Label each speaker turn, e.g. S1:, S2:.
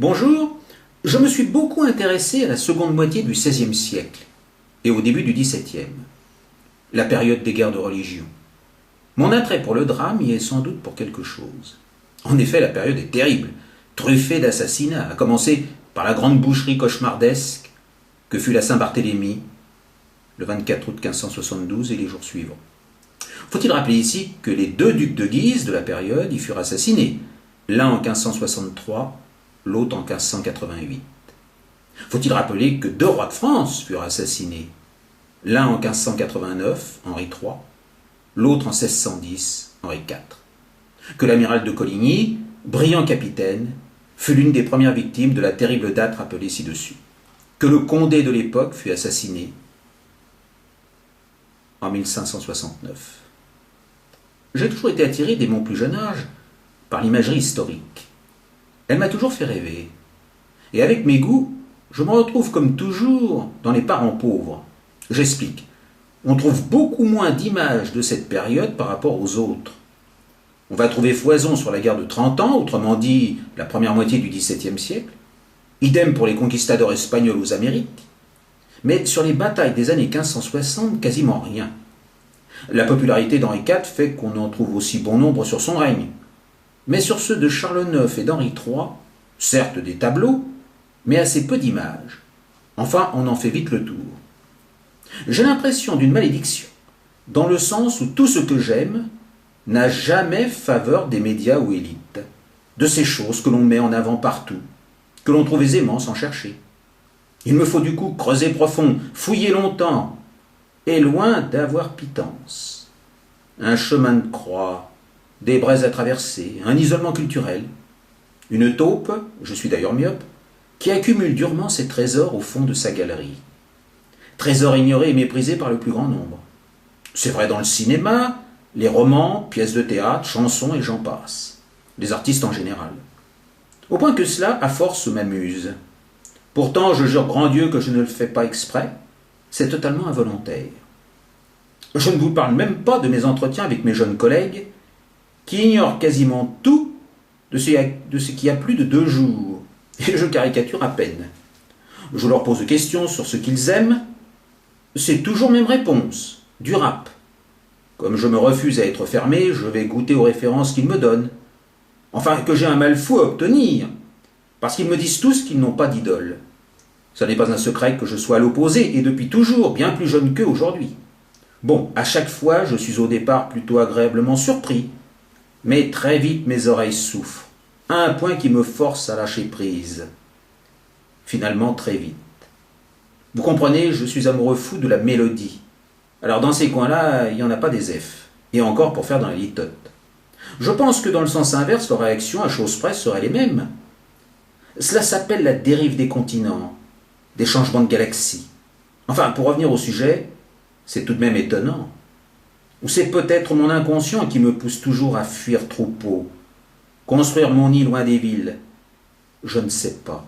S1: Bonjour, je me suis beaucoup intéressé à la seconde moitié du XVIe siècle et au début du XVIIe, la période des guerres de religion. Mon attrait pour le drame y est sans doute pour quelque chose. En effet, la période est terrible, truffée d'assassinats, à commencer par la grande boucherie cauchemardesque que fut la Saint-Barthélemy, le 24 août 1572 et les jours suivants. Faut-il rappeler ici que les deux ducs de Guise de la période y furent assassinés, l'un en 1563, l'autre en 1588. Faut-il rappeler que deux rois de France furent assassinés, l'un en 1589, Henri III, l'autre en 1610, Henri IV. Que l'amiral de Coligny, brillant capitaine, fut l'une des premières victimes de la terrible date rappelée ci-dessus. Que le Condé de l'époque fut assassiné en 1569. J'ai toujours été attiré dès mon plus jeune âge par l'imagerie historique. Elle m'a toujours fait rêver. Et avec mes goûts, je me retrouve comme toujours dans Les parents pauvres. J'explique. On trouve beaucoup moins d'images de cette période par rapport aux autres. On va trouver foison sur la guerre de 30 ans, autrement dit la première moitié du XVIIe siècle. Idem pour les conquistadors espagnols aux Amériques. Mais sur les batailles des années 1560, quasiment rien. La popularité d'Henri IV fait qu'on en trouve aussi bon nombre sur son règne. Mais sur ceux de Charles IX et d'Henri III, certes des tableaux, mais assez peu d'images. Enfin, on en fait vite le tour. J'ai l'impression d'une malédiction, dans le sens où tout ce que j'aime n'a jamais faveur des médias ou élites, de ces choses que l'on met en avant partout, que l'on trouve aisément sans chercher. Il me faut du coup creuser profond, fouiller longtemps, et loin d'avoir pitance. Un chemin de croix, des braises à traverser, un isolement culturel, une taupe, je suis d'ailleurs myope, qui accumule durement ses trésors au fond de sa galerie. Trésors ignorés et méprisés par le plus grand nombre. C'est vrai dans le cinéma, les romans, pièces de théâtre, chansons et j'en passe. Les artistes en général. Au point que cela, à force, m'amuse. Pourtant, je jure grand Dieu que je ne le fais pas exprès, c'est totalement involontaire. Je ne vous parle même pas de mes entretiens avec mes jeunes collègues, qui ignorent quasiment tout de ce qui a plus de 2 jours, et je caricature à peine. Je leur pose des questions sur ce qu'ils aiment, c'est toujours même réponse, du rap. Comme je me refuse à être fermé, je vais goûter aux références qu'ils me donnent. Enfin, que j'ai un mal fou à obtenir, parce qu'ils me disent tous qu'ils n'ont pas d'idole. Ce n'est pas un secret que je sois à l'opposé, et depuis toujours bien plus jeune qu'eux aujourd'hui. Bon, à chaque fois, je suis au départ plutôt agréablement surpris, mais très vite mes oreilles souffrent, à un point qui me force à lâcher prise. Finalement, très vite. Vous comprenez, je suis amoureux fou de la mélodie. Alors dans ces coins-là, il n'y en a pas des F, et encore pour faire dans la litote. Je pense que dans le sens inverse, leur réaction à chose près serait les mêmes. Cela s'appelle la dérive des continents, des changements de galaxies. Enfin, pour revenir au sujet, c'est tout de même étonnant. Ou c'est peut-être mon inconscient qui me pousse toujours à fuir troupeau, construire mon nid loin des villes. Je ne sais pas.